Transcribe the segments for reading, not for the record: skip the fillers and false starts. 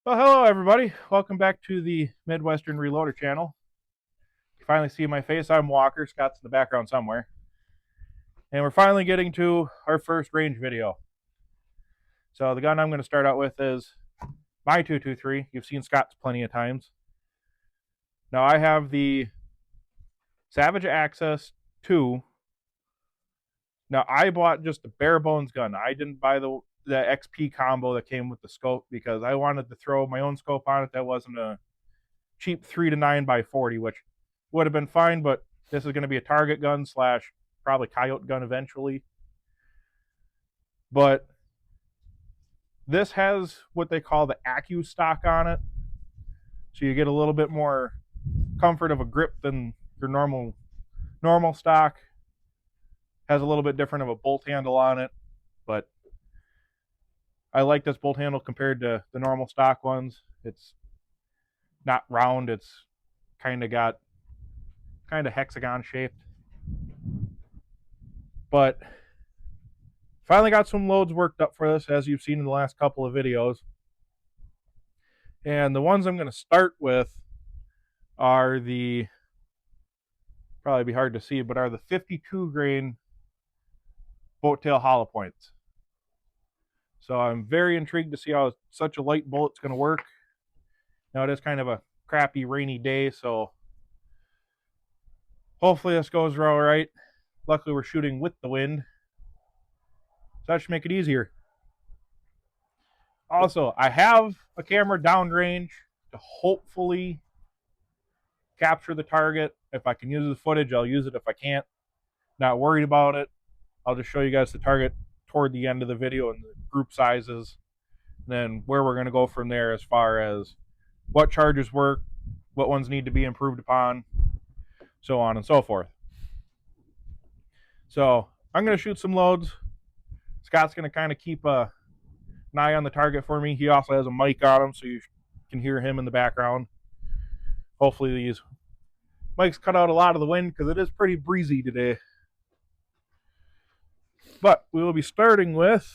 Well, hello everybody. Welcome back to the Midwestern Reloader channel. You finally see my face. I'm Walker. Scott's in the background somewhere. And we're finally getting to our first range video. So the gun I'm going to start out with is my 223. You've seen Scott's plenty of times. Now I have the Savage Access 2. Now I bought just the bare bones gun. I didn't buy the XP combo that came with the scope because I wanted to throw my own scope on it that wasn't a cheap 3 to 9 by 40, which would have been fine, but this is going to be a target gun slash probably coyote gun eventually. But this has what they call the Accu stock on it, so you get a little bit more comfort of a grip than your normal stock. Has a little bit different of a bolt handle on it, but I like this bolt handle compared to the normal stock ones. It's not round, it's kind of hexagon shaped. But finally got some loads worked up for this, as you've seen in the last couple of videos. And the ones I'm going to start with are the, probably be hard to see, but are the 52 grain boat tail hollow points. So I'm very intrigued to see how such a light bullet's going to work. Now it is kind of a crappy rainy day, so hopefully this goes all right. Luckily we're shooting with the wind, so that should make it easier. Also, I have a camera downrange to hopefully capture the target. If I can use the footage, I'll use it. If I can't, not worried about it. I'll just show you guys the target toward the end of the video and the group sizes, and then where we're going to go from there as far as what charges work, what ones need to be improved upon, so on and so forth. So I'm going to shoot some loads. Scott's going to kind of keep an eye on the target for me. He also has a mic on him, so you can hear him in the background. Hopefully these mics cut out a lot of the wind because it is pretty breezy today. But we will be starting with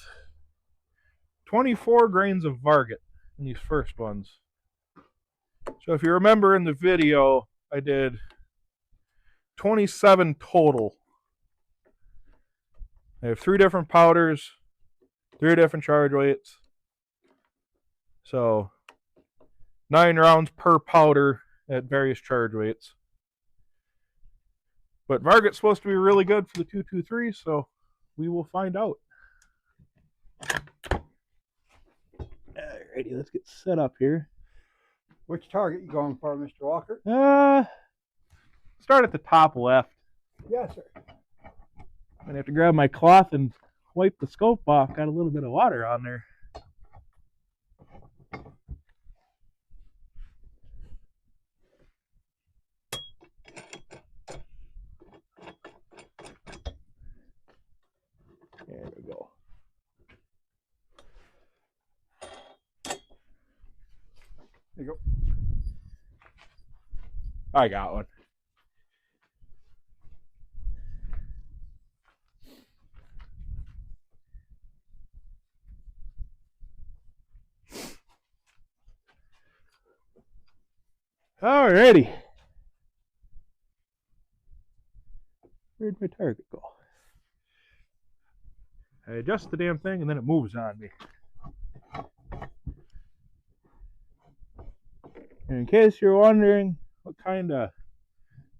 24 grains of Varget in these first ones. So if you remember in the video, I did 27 total. I have 3 different powders, 3 different charge weights. So 9 rounds per powder at various charge weights. But Varget's supposed to be really good for the 223, so we will find out. Alrighty, let's get set up here. Which target you going for, Mr. Walker? Start at the top left. Yes, sir. I'm gonna have to grab my cloth and wipe the scope off. Got a little bit of water on there. There we go. There you go. I got one. Alrighty. Where'd my target go? I adjust the damn thing and then it moves on me. And in case you're wondering what kind of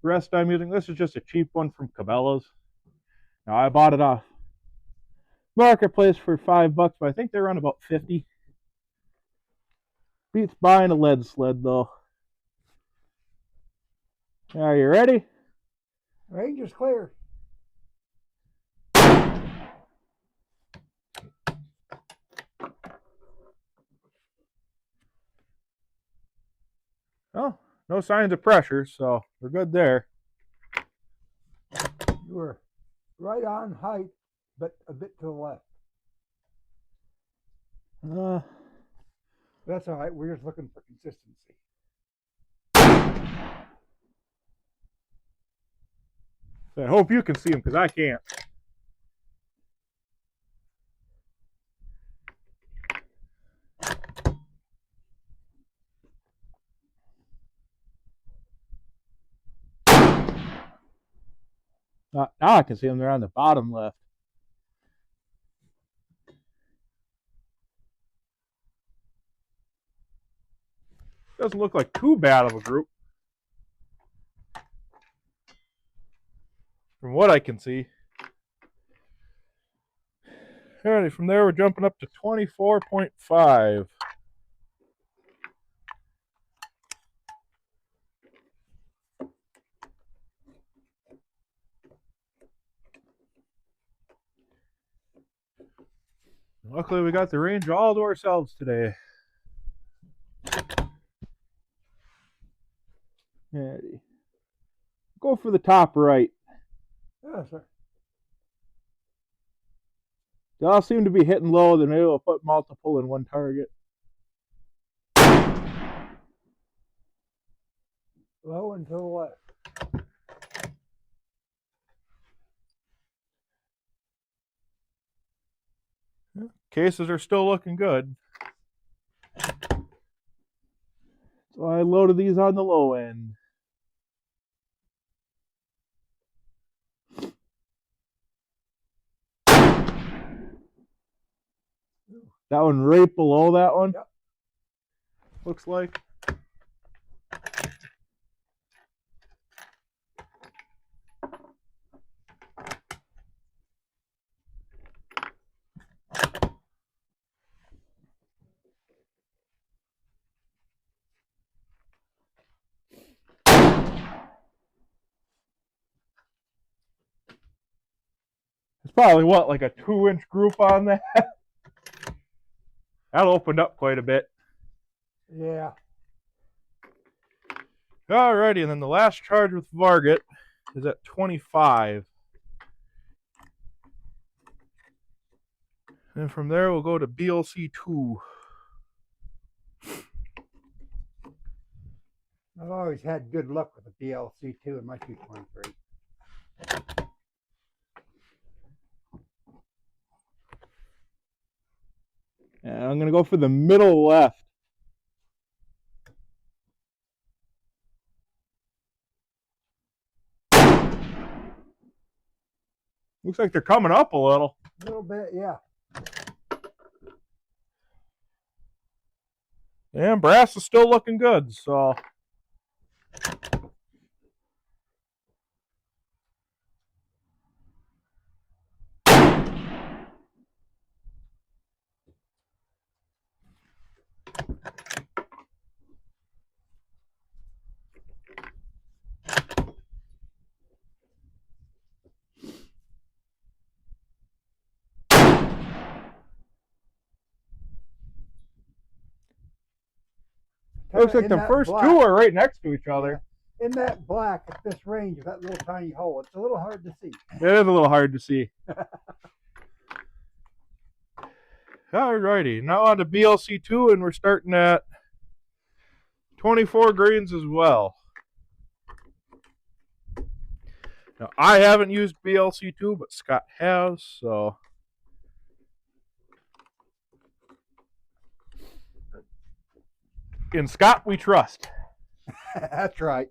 rest I'm using, this is just a cheap one from Cabela's. Now I bought it off Marketplace for $5, but I think they run about 50. Beats buying a lead sled though. Are you ready? Range is clear. Oh, no signs of pressure, so we're good there. You were right on height, but a bit to the left. That's all right. We're just looking for consistency. I hope you can see them because I can't. Now I can see them. They're on the bottom left. Doesn't look like too bad of a group, from what I can see. Alrighty, from there we're jumping up to 24.5. Luckily, we got the range all to ourselves today. Alrighty. Go for the top right. Yes, sir. They all seem to be hitting low, then maybe we'll put multiple in one target. Low and to the left. Cases are still looking good. So I loaded these on the low end. That one right below that one? Yep. Looks like. It's probably what, like a 2-inch group on that? That opened up quite a bit. Yeah. Alrighty, and then the last charge with Varget is at 25. And from there we'll go to BLC2. I've always had good luck with the BLC2 in my 223. And I'm going to go for the middle left. Looks like they're coming up a little. A little bit, yeah. And brass is still looking good, so. Looks like the first two are right next to each other. In that black, at this range of that little tiny hole, it's a little hard to see. It is a little hard to see. Alrighty, now on to BLC2, and we're starting at 24 grains as well. Now, I haven't used BLC2, but Scott has, so. In Scott, we trust. That's right.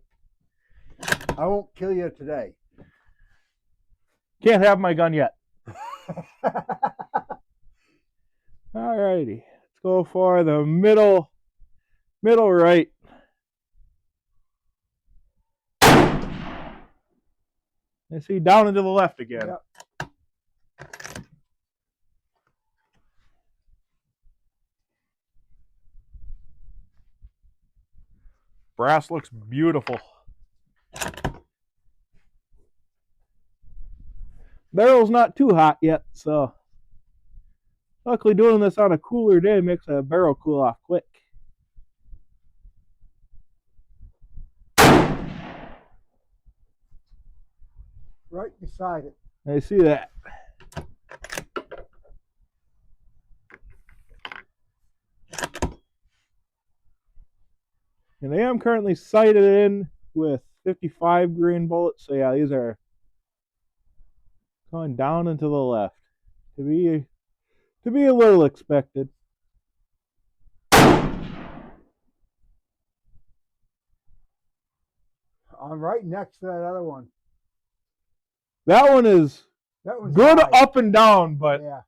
I won't kill you today. Can't have my gun yet. Alrighty, let's go for the middle right. And see, down and to the left again. Yep. Brass looks beautiful. Barrel's not too hot yet, so luckily doing this on a cooler day makes a barrel cool off quick. Right beside it. I see that. And I am currently sighted in with 55 grain bullets, so yeah, these are going down and to the left. To be a little expected. I'm right next to that other one. That one is That was good high. up and down, but Yeah, a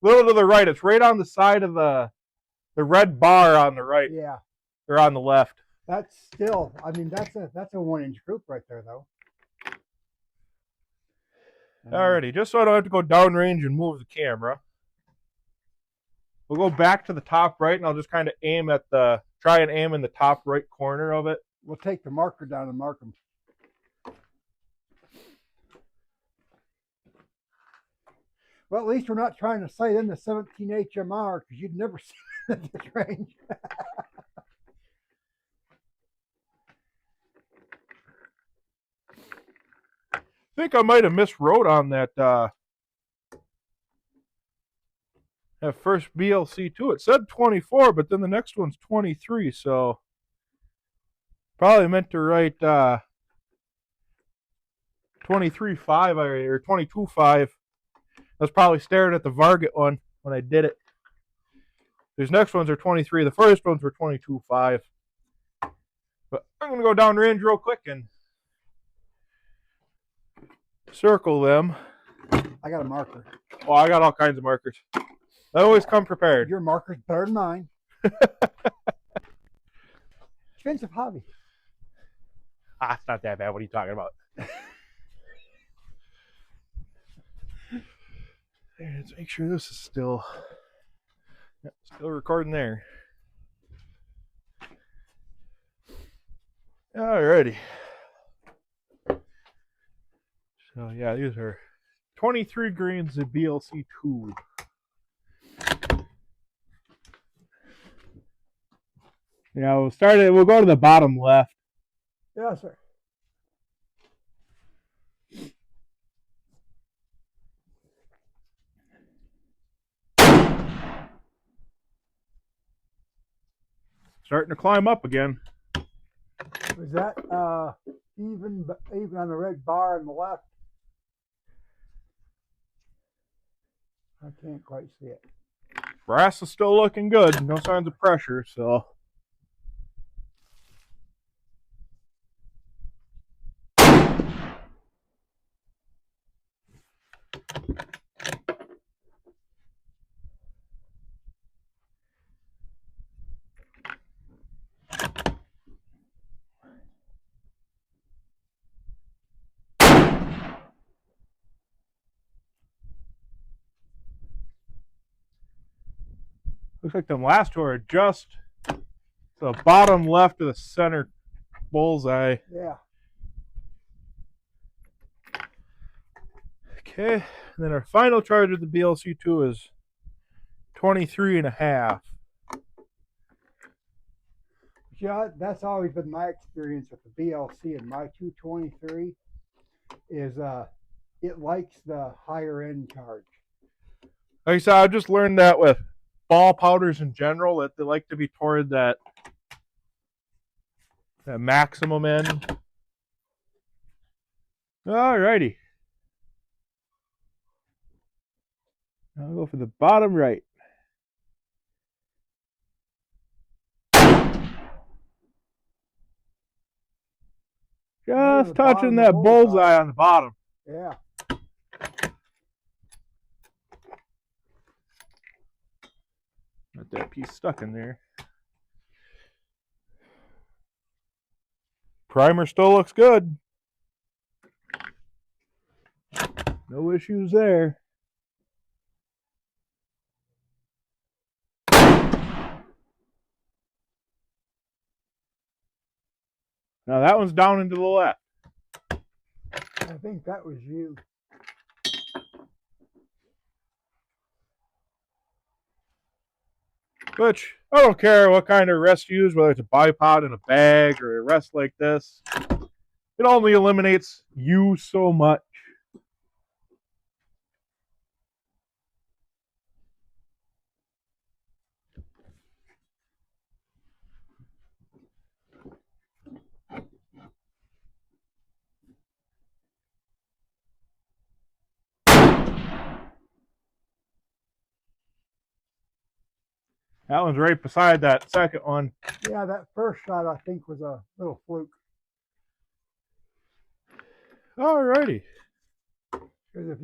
little to the right. It's right on the side of the red bar on the right yeah. or on the left. That's still. I mean, that's a 1-inch group right there, though. Alrighty, just so I don't have to go downrange and move the camera. We'll go back to the top right, and I'll just kind of try and aim in the top right corner of it. We'll take the marker down and mark them. Well, at least we're not trying to sight in the 17 HMR because you'd never see it at this range. I think I might have miswrote on that first BLC too. It said 24, but then the next one's 23, so probably meant to write 23.5 or 22.5. I was probably staring at the Varget one when I did it. These next ones are 23. The first ones were 22.5. But I'm going to go downrange real quick and circle them. I got a marker. Oh, I got all kinds of markers. I always come prepared. Your marker's better than mine. Expensive hobby. It's not that bad. What are you talking about? Let's make sure this is still recording there. Alrighty. So yeah, these are 23 grains of BLC2. Yeah, we'll go to the bottom left. Yes, sir. Starting to climb up again. Was that even on the red bar on the left? I can't quite see it. Brass is still looking good. No signs of pressure, so. Looks like them last two are just the bottom left of the center bullseye. Yeah. Okay, and then our final charge of the BLC2 is 23.5. Yeah, that's always been my experience with the BLC and my 223 is it likes the higher end charge. Like I said, I've just learned that with ball powders in general, that they like to be toward that maximum end. Alrighty. I'll go for the bottom right. Just touching that bullseye on the bottom. Yeah. Got that piece stuck in there. Primer still looks good. No issues there. Now that one's down into the left. I think that was you. Which, I don't care what kind of rest you use, whether it's a bipod in a bag or a rest like this. It only eliminates you so much. That one's right beside that second one. Yeah, that first shot I think was a little fluke. Alrighty. Because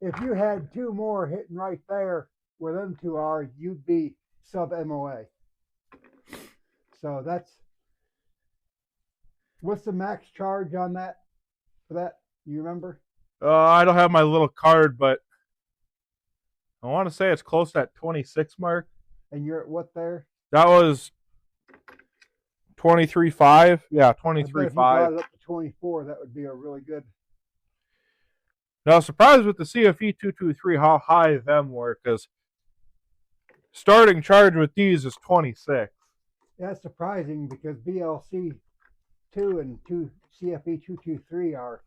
if you had two more hitting right there where them two are, you'd be sub MOA. So what's the max charge on that for that? You remember? I don't have my little card, but I want to say it's close to that 26 mark. And you're at what there? That was 23.5. Yeah, I bet if you 23.5. brought it up to 24, that would be a really good. Now, I was surprised with the CFE 223 how high them were, because starting charge with these is 26. That's surprising because BLC 2 and 2 CFE 223 are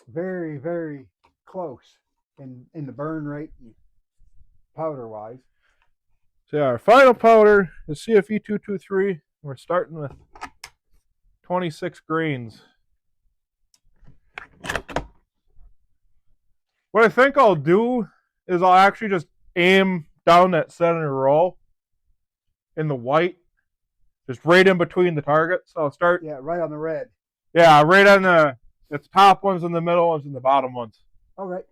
very, very close in the burn rate and powder wise. So yeah, our final powder is CFE 223. We're starting with 26 grains. What I think I'll do is I'll actually just aim down that center row in the white, just right in between the targets. So I'll start. Yeah, right on the red. Yeah, right on the top ones and the middle ones and the bottom ones. Okay.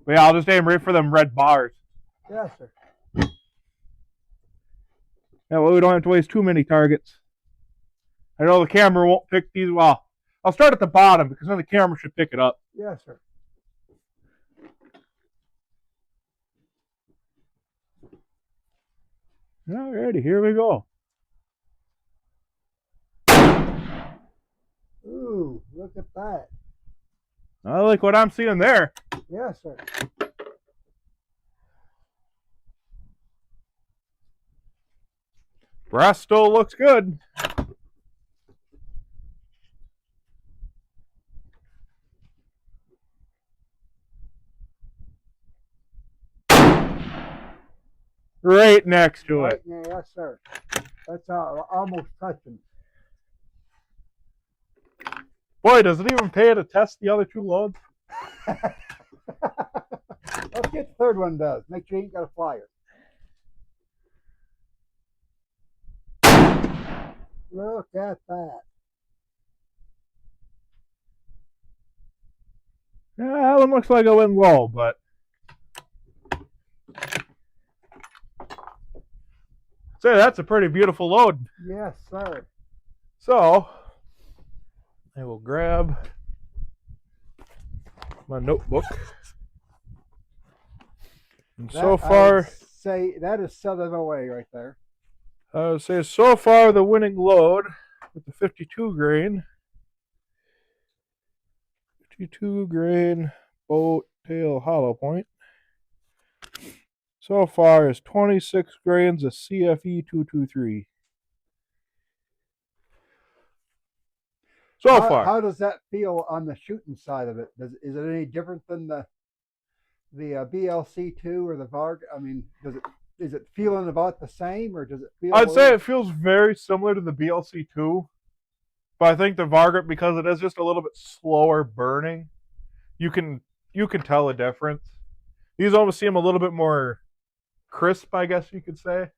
But yeah, I'll just aim right for them red bars. Yes, sir. Yeah, well, we don't have to waste too many targets. I know the camera won't pick these. Well, I'll start at the bottom because then the camera should pick it up. Yes, sir. Alrighty, here we go. Ooh, look at that. I like what I'm seeing there. Yes, sir. Brass still looks good. Right next to Right, it. yeah, yes, sir. That's almost touching. Boy, does it even pay to test the other two loads? Let's get the third one does. Make sure you ain't got a flyer. Look at that. Yeah, that one looks like it went low, but say that's a pretty beautiful load. Yes, sir. So I will grab my notebook. And so far, say that is Southern OA right there. I would say so far the winning load with the 52 grain. 52 grain boat tail hollow point. So far is 26 grains of CFE 223. So far. How does that feel on the shooting side of it? Is it any different than the BLC2 or the Varget? I mean, is it feeling about the same, or does it feel? I'd say it feels very similar to the BLC2, but I think the Varget, because it is just a little bit slower burning, you can tell a difference. These almost seem a little bit more crisp, I guess you could say.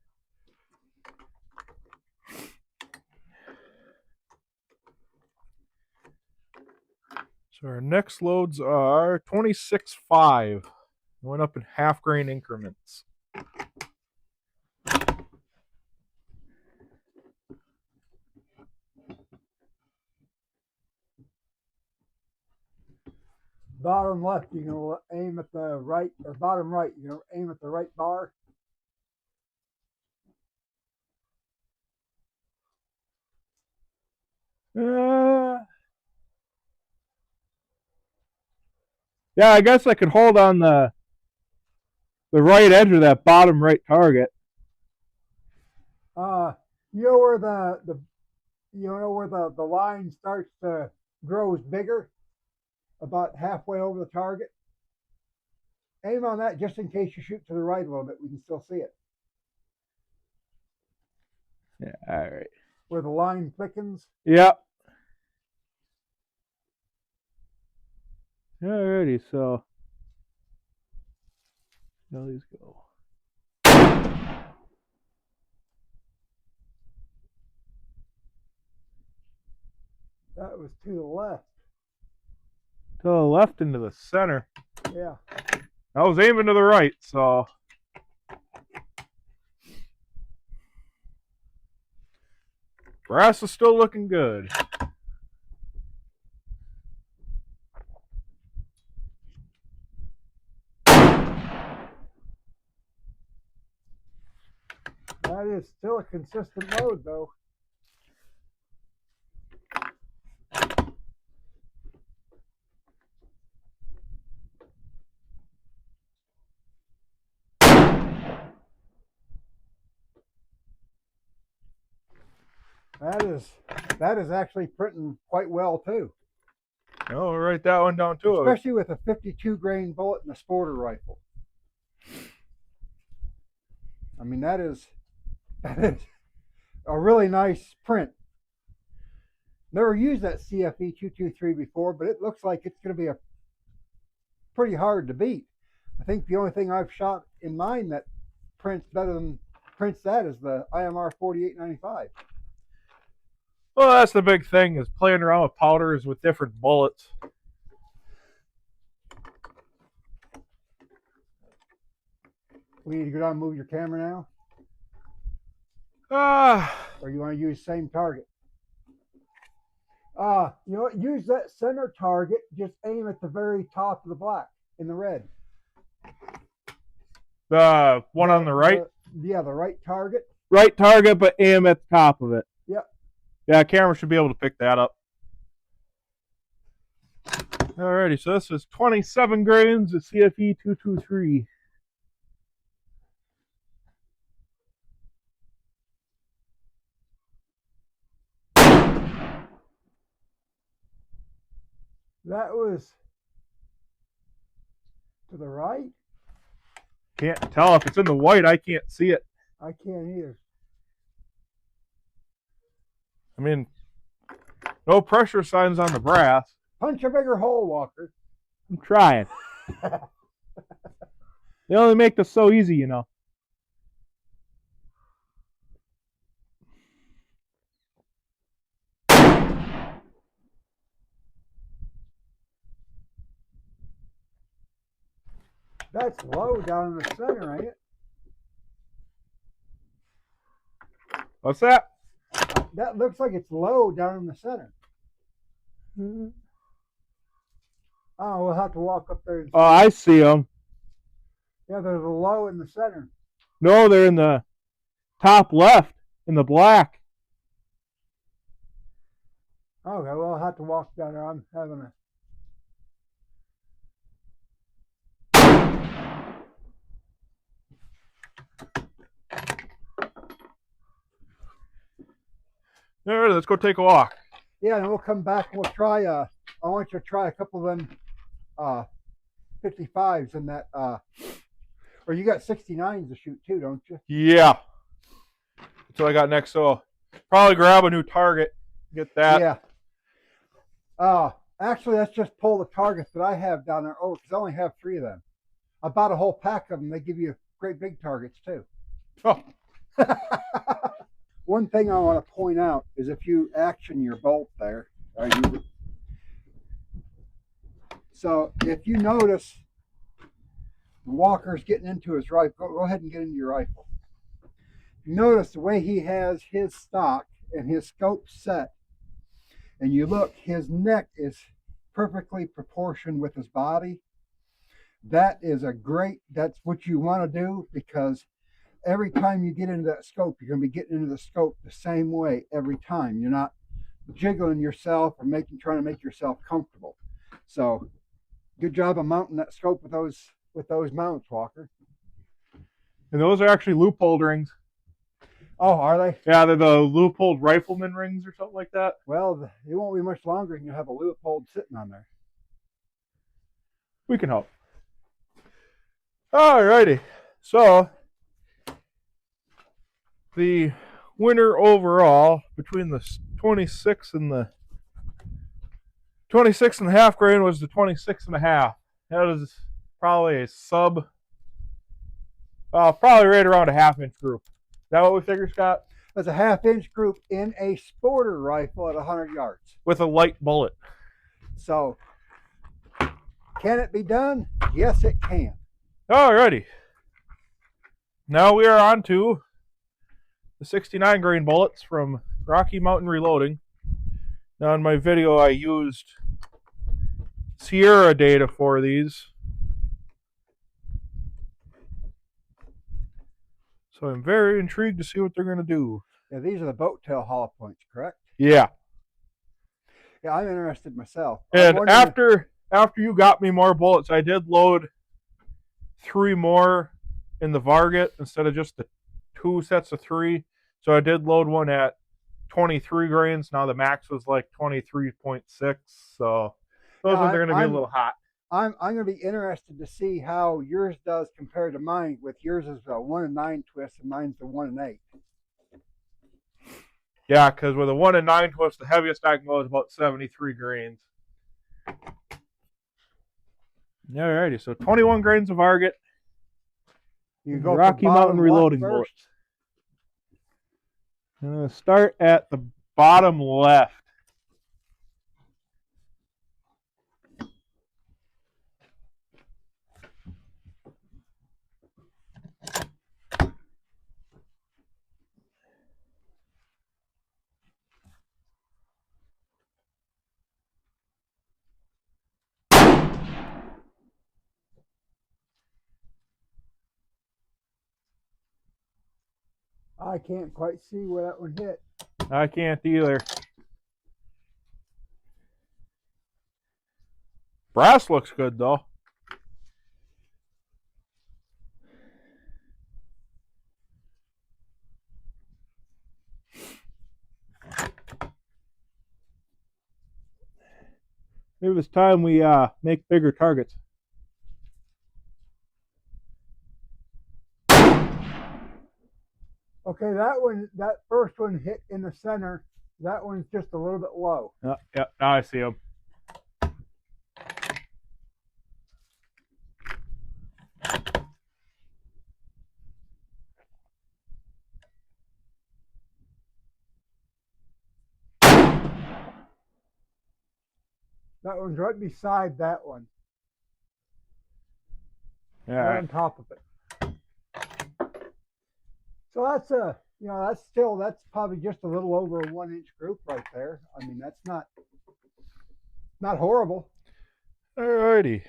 So our next loads are 26.5. Went up in half grain increments. Bottom left, you can aim at the right, or bottom right, you can aim at the right bar. Yeah, I guess I could hold on the right edge of that bottom right target. You know where the line starts to grows bigger, about halfway over the target. Aim on that just in case you shoot to the right a little bit. We can still see it. Yeah, all right. Where the line thickens. Yep. Alrighty, so now these go. That was to the left. To the left into the center. Yeah. I was aiming to the right, so. Brass is still looking good. That is still a consistent load, though. That is actually printing quite well too. Oh, we'll write that one down too. Especially with a 52 grain bullet and a sporter rifle. I mean, that is a really nice print. Never used that CFE 223 before, but it looks like it's going to be a pretty hard to beat. I think the only thing I've shot in mine that prints that is the IMR 4895. Well, that's the big thing, is playing around with powders with different bullets. We need to go down and move your camera now? Or you want to use the same target? You know what? Use that center target. Just aim at the very top of the black in the red. The one on the right? Yeah, the right target. Right target, but aim at the top of it. Yep. Yeah, camera should be able to pick that up. Alrighty, so this is 27 grains of CFE 223. That was to the right. Can't tell if it's in the white. I can't see it. I can't either. I mean, no pressure signs on the brass. Punch a bigger hole, Walker. I'm trying. They only make this so easy, you know. That's low down in the center, ain't it? What's that? That looks like it's low down in the center. Oh, we'll have to walk up there and see. Oh, I see them. Yeah, there's a low in the center. No, they're in the top left, in the black. Okay, well, I'll have to walk down there. I'm having a... All right, let's go take a walk. Yeah, and we'll come back and we'll try, I want you to try a couple of them 55s in that, or you got 69s to shoot too, don't you? Yeah. That's what I got next, so probably grab a new target, get that. Yeah. Actually, let's just pull the targets that I have down there over, because I only have 3 of them. I bought a whole pack of them. They give you great big targets too. Oh. One thing I want to point out is if you action your bolt there, so if you notice Walker's getting into his rifle, go ahead and get into your rifle. You notice the way he has his stock and his scope set, and you look, his neck is perfectly proportioned with his body. That's what you want to do, because every time you get into that scope, you're going to be getting into the scope the same way every time. You're not jiggling yourself or trying to make yourself comfortable. So good job of mounting that scope with those mounts, Walker. And those are actually loopholed rings. Oh, are they? Yeah, they're the loopholed rifleman rings or something like that. Well, it won't be much longer and you'll have a Leupold sitting on there. We can help. Alrighty. So the winner overall between the 26 and the 26.5 grain was the 26.5. That is probably a sub, probably right around a 1/2-inch group. Is that what we figure, Scott? That's a 1/2-inch group in a sporter rifle at 100 yards. With a light bullet. So Can it be done? Yes, it can. Alrighty. Now we are on to the 69 grain bullets from Rocky Mountain Reloading. Now in my video I used Sierra data for these. So I'm very intrigued to see what they're going to do. Yeah, these are the boat tail hollow points, correct? Yeah. Yeah, I'm interested myself. And after you got me more bullets, I did load 3 more in the Varget instead of just the 2 sets of 3. So I did load one at 23 grains. Now the max was like 23.6. So those ones are going to be a little hot. I'm going to be interested to see how yours does compared to mine. With yours is a 1 and 9 twist, and mine's the 1 and 8. Yeah, because with a 1 and 9 twist, the heaviest I can go is about 73 grains. Alrighty, so 21 grains of Varget. You go Rocky Mountain Reloading bullets. I'm going to start at the bottom left. I can't quite see where that one hit. I can't either. Brass looks good though. Maybe it's time we make bigger targets. Okay, that first one hit in the center. That one's just a little bit low. Yeah, now I see them. That one's right beside that one. Yeah. Right on top of it. So that's that's probably just a little over a 1-inch group right there. I mean, that's not horrible. Alrighty.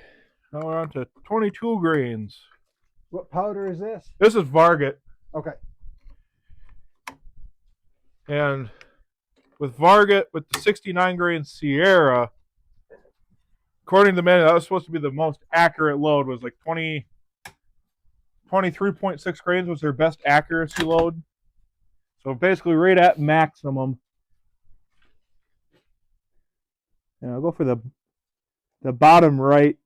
Now we're on to 22 grains. What powder is this? This is Varget. Okay. And with Varget, with the 69 grain Sierra, according to the manual, that was supposed to be the most accurate load, was like 23.6 grains was their best accuracy load. So basically right at maximum. And I'll go for the bottom right.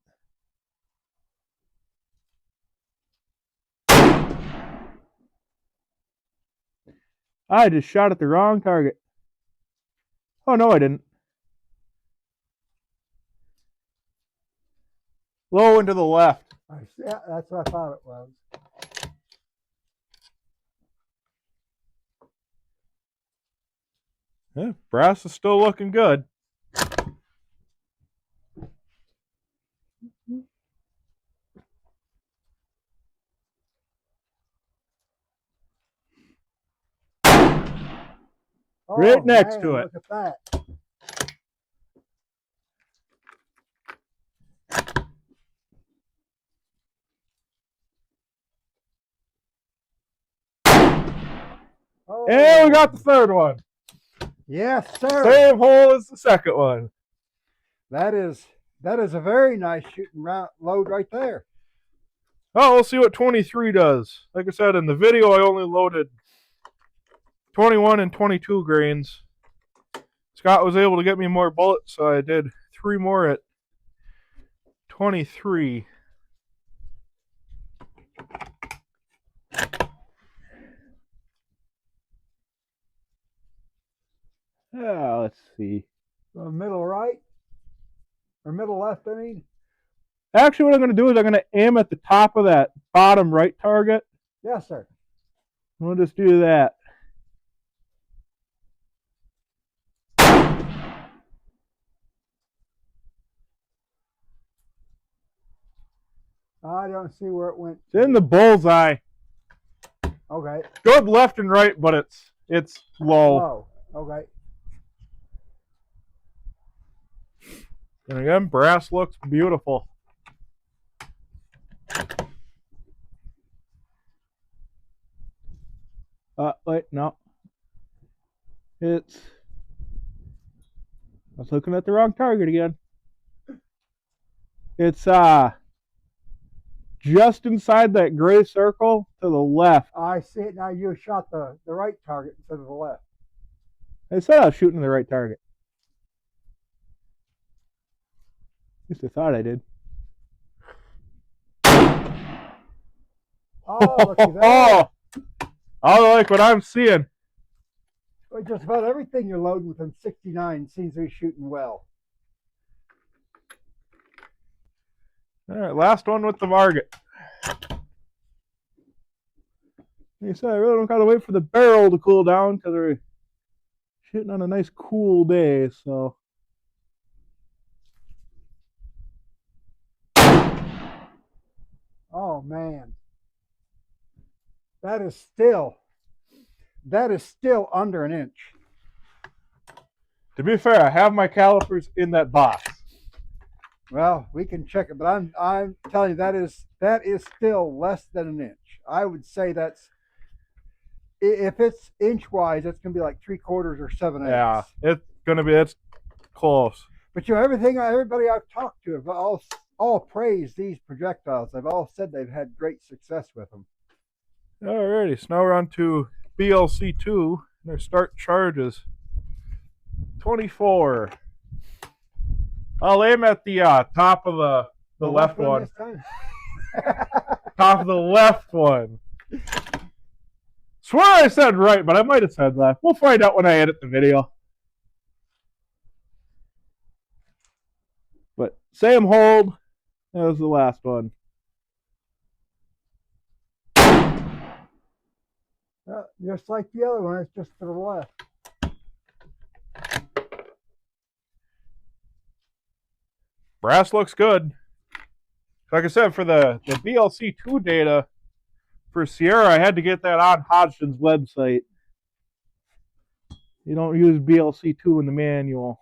I just shot at the wrong target. Oh, no, I didn't. Low and to the left. Yeah, that's what I thought it was. Yeah, brass is still looking good. Oh, right next man, to it. Look at that. Oh. And we got the third one. Yes, sir. Same hole as the second one. That is a very nice shooting load right there. Oh, we'll see what 23 does. Like I said, in the video, I only loaded 21 and 22 grains. Scott was able to get me more bullets, so I did 3 more at 23. Let's see. Middle right? Or middle left, I mean? Actually, what I'm going to do is I'm going to aim at the top of that bottom right target. Yes, sir. We'll just do that. I don't see where it went. It's in the bullseye. Okay. Good left and right, but it's low. Low. Okay. And again, brass looks beautiful. Wait, no. I was looking at the wrong target again. It's just inside that gray circle to the left. I see it now. You shot the right target instead of the left. I said I was shooting the right target. At least I thought I did. Oh, look at that. I like what I'm seeing. Well, just about everything you're loading within 69 seems to be shooting well. All right, last one with the Varget. Like I said, I really don't gotta wait for the barrel to cool down because we're shooting on a nice cool day. So, Oh man, that is still under an inch. to be fair, I have my calipers in that box. Well, we can check it, but I'm telling you that is still less than an inch. I would say that's, if it's inch wise, that's gonna be like 3/4 or 7/8. Yeah, it's close. But everybody I've talked to have all praised these projectiles. They've all said they've had great success with them. Alrighty, so now we're on to BLC2. Their start charges 24. I'll aim at the top of the left one. This time? Top of the left one. Swear I said right, but I might have said left. We'll find out when I edit the video. But same hold as the last one. Just like the other one, it's just to the left. Brass looks good. Like I said, for the BLC2 data for Sierra, I had to get that on Hodgson's website. You don't use BLC2 in the manual.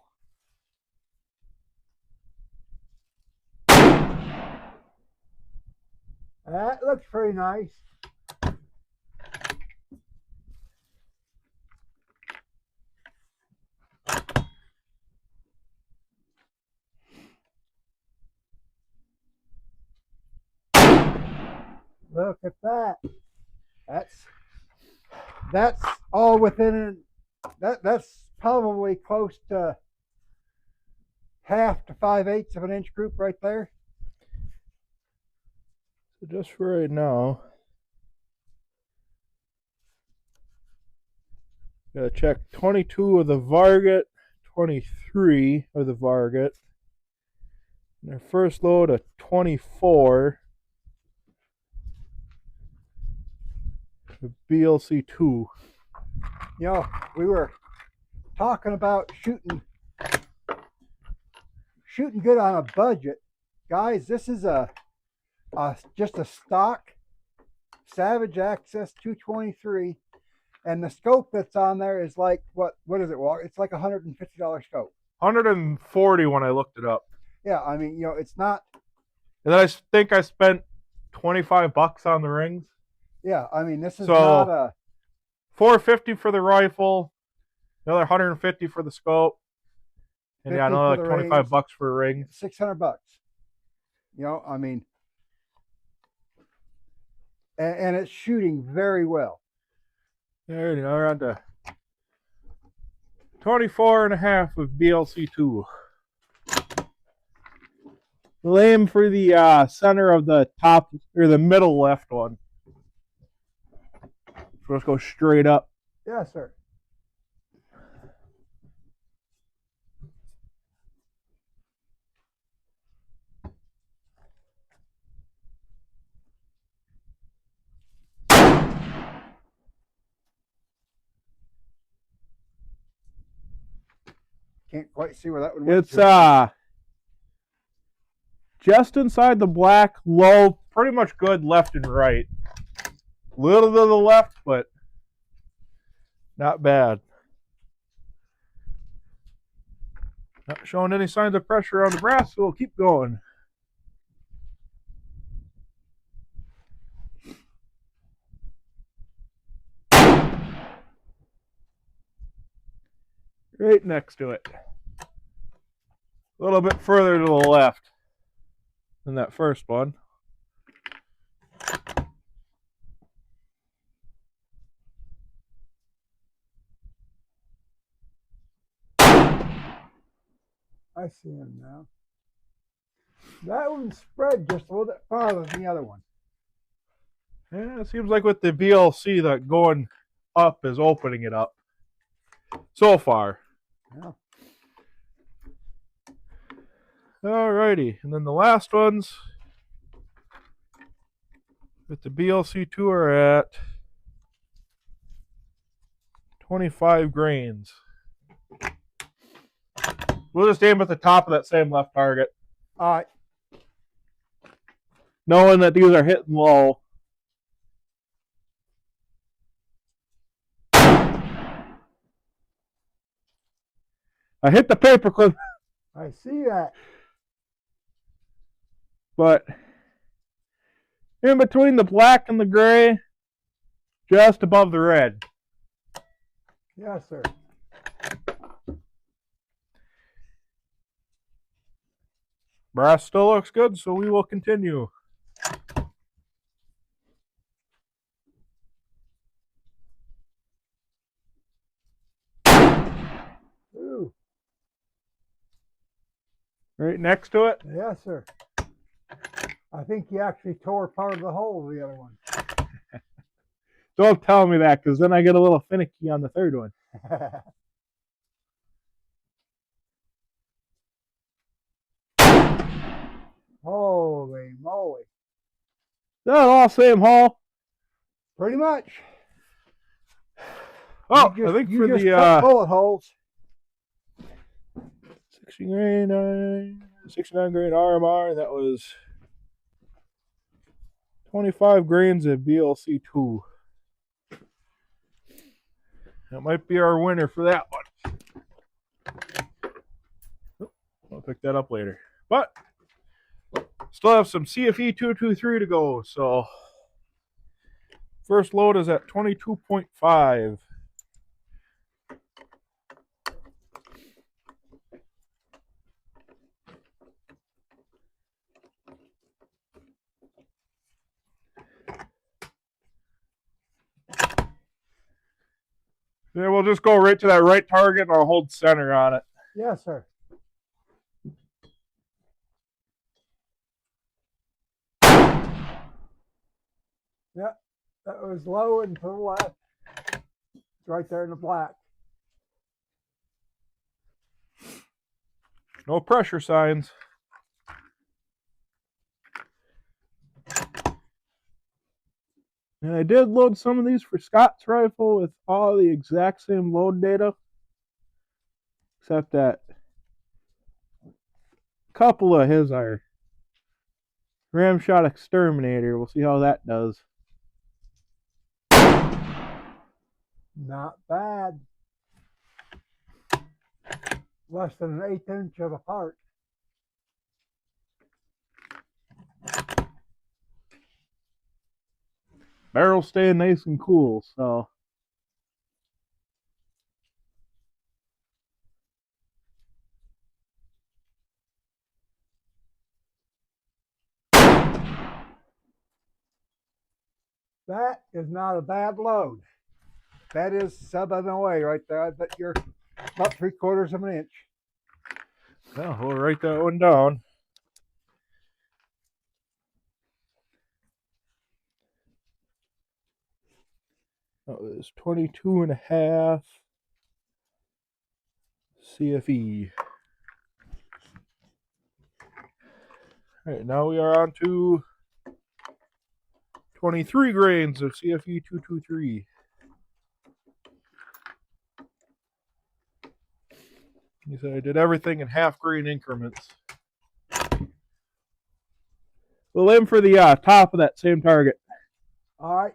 That looks pretty nice. Look at that. That's all within that's probably close to 1/2 to 5/8 of an inch group right there. So just for right now, gotta check 22 of the Varget, 23 of the Varget. And their first load of 24. BLC2. You know, we were talking about shooting good on a budget. Guys, this is just a stock Savage Access 223, and the scope that's on there is like what is it, Walker? It's like $150 scope. 140 when I looked it up. Yeah, I mean, you know, it's not. And then I think I spent $25 on the rings. Yeah, I mean, this is So, not a $450 for the rifle, another $150 for the scope, and yeah, another like $25 for rings. $600. You know, I mean, and it's shooting very well. There you go, we're on to 24.5 of BLC2. We'll aim for the center of the top, or the middle left one. So let's go straight up. Yes, sir. Can't quite see where that one went. It's just inside the black low pretty much good left and right. A little to the left, but not bad. Not showing any signs of pressure on the brass, so we'll keep going. Right next to it. A little bit further to the left than that first one. I see him now. That one spread just a little bit farther than the other one. Yeah, it seems like with the VLC that going up is opening it up. So far. Yeah. Alrighty, and then the last ones with the BLC2 are at 25 grains. We'll just aim at the top of that same left target. All right. Knowing that these are hitting low. I hit the paperclip, I see that. but in between the black and the gray, just above the red. Yes, sir. Brass still looks good, so we will continue. Ooh. Right next to it. Yes, sir. I think you actually tore part of the hole of the other one. Don't tell me that, because then I get a little finicky on the third one. Holy moly. Is that all same hole? Pretty much. Oh, You just, I think you for just the cut bullet holes. 69 grain RMR, that was 25 grains of BLC2. That might be our winner for that one. I'll pick that up later. But still have some CFE 223 to go, so first load is at 22.5. Then we'll just go right to that right target and I'll hold center on it. Yes, sir. Yep, that was low and to the left. It's right there in the black. No pressure signs. And I did load some of these for Scott's rifle with all the exact same load data, except that a couple of his are Ramshot Exterminator. We'll see how that does. Not bad. Less than an 1/8 inch of apart. Barrel's staying nice and cool, so. That is not a bad load. That is sub-MOA right there. I bet you're about 3/4 of an inch. Well, we'll write that one down. That was 22.5 CFE. All right, now we are on to 23 grains of CFE 223. He said I did everything in half grain increments. We'll aim for the top of that same target. All right.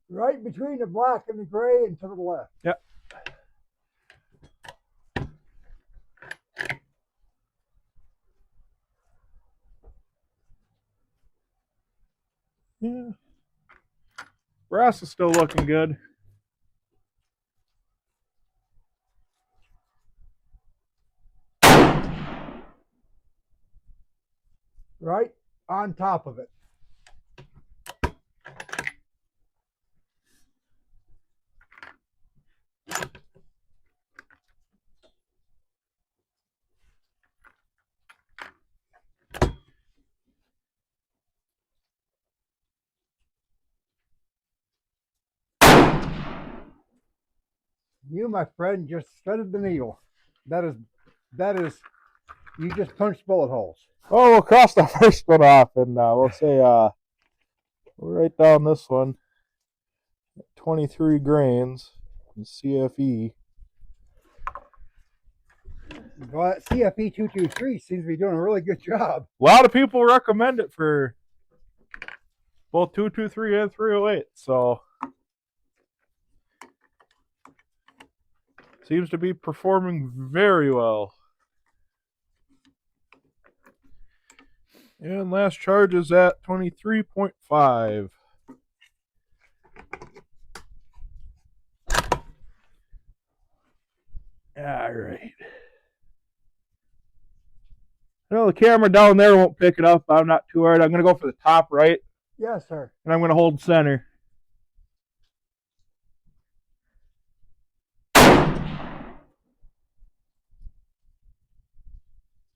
Right between the black and the gray and to the left. Yep. Yeah. Brass is still looking good. Right on top of it. You, my friend, just threaded the needle. That is, you just punched bullet holes. Oh, we'll cross the first one off, and we'll say we'll write down this one. 23 grains in CFE. Well, that CFE 223 seems to be doing a really good job. A lot of people recommend it for both 223 and 308, so seems to be performing very well. And last charge is at 23.5. All right. I know the camera down there won't pick it up. I'm not too worried. I'm going to go for the top right. Yes, sir. And I'm going to hold center.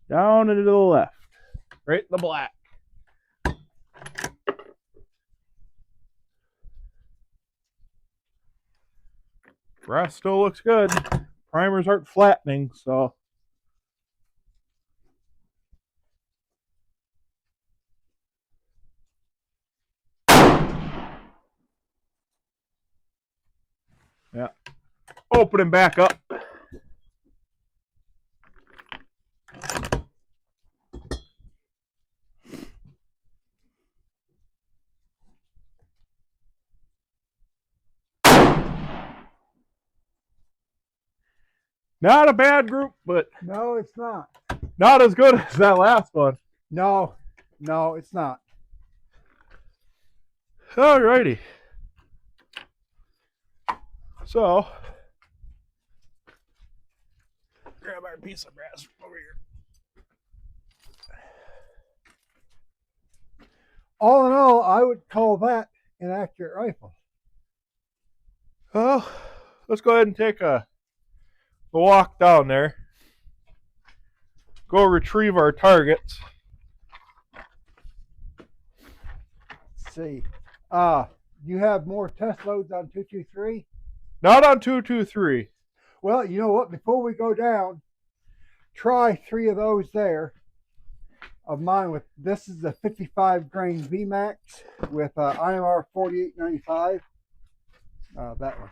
Down and to the left. Right in the black. Brass still looks good. Primers aren't flattening, so. Yeah. Opening back up. Not a bad group, but No, it's not. not as good as that last one. No, it's not. Alrighty. So, grab our piece of brass over here. All in all, I would call that an accurate rifle. Well, let's go ahead and take a walk down there. Go retrieve our targets. Let's see. You have more test loads on 223? Not on 223. Well, you know what? Before we go down, try 3 of those there. Of mine with this is the 55 grain VMAX with IMR 4895. That one.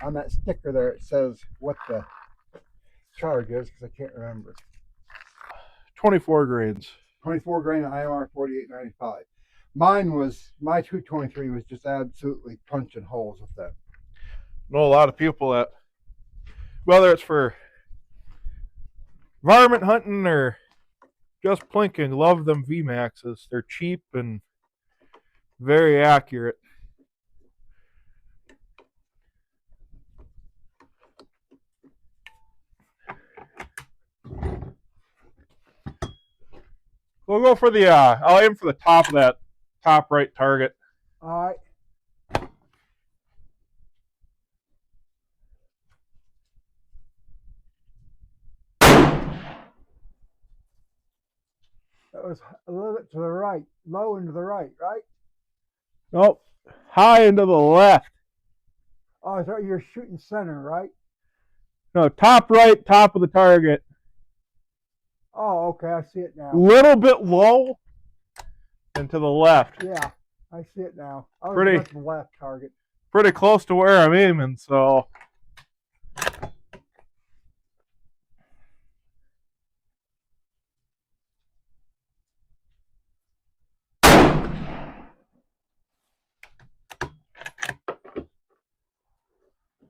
On that sticker there, it says what the charge is because I can't remember. 24 grains. 24 grain IMR 4895. Mine was, my 223 was just absolutely punching holes with that. I know a lot of people that, whether it's for varmint hunting or just plinking, love them VMAXs. They're cheap and very accurate. We'll go for the, I'll aim for the top of that top right target. All right. That was a little bit to the right, low and to the right, right? Nope, high and to the left. Oh, I thought you were shooting center, right? No, top right, top of the target. Oh, okay, I see it now. Little bit low and to the left. Yeah, I see it now. I was Pretty- at the left target. Pretty close to where I'm aiming, so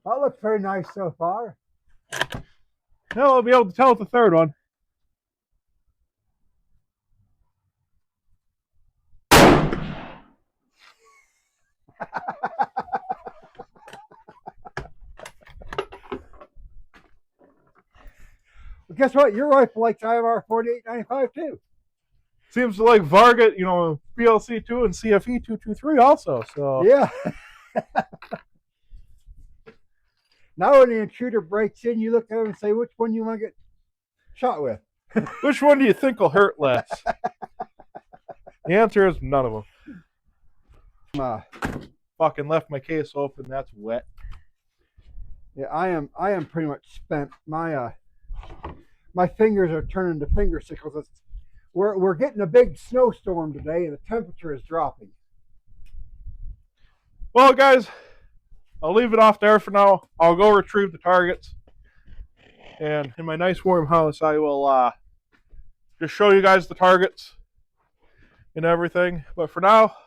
That looks very nice so far. Now I'll be able to tell with the third one. Well, guess what? Your rifle likes IMR 4895 too. Seems to like Varget, you know, BLC2 and CFE 223 also. So Yeah. Now when the intruder breaks in, you look at him and say, which one you want to get shot with? which one do you think will hurt less? The answer is none of them. Fucking left my case open. That's wet. Yeah, I am pretty much spent. My fingers are turning to finger sickles. We're getting a big snowstorm today, and the temperature is dropping. Well, guys, I'll leave it off there for now. I'll go retrieve the targets, and in my nice warm house, I will just show you guys the targets and everything. But for now,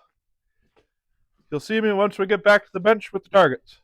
you'll see me once we get back to the bench with the targets.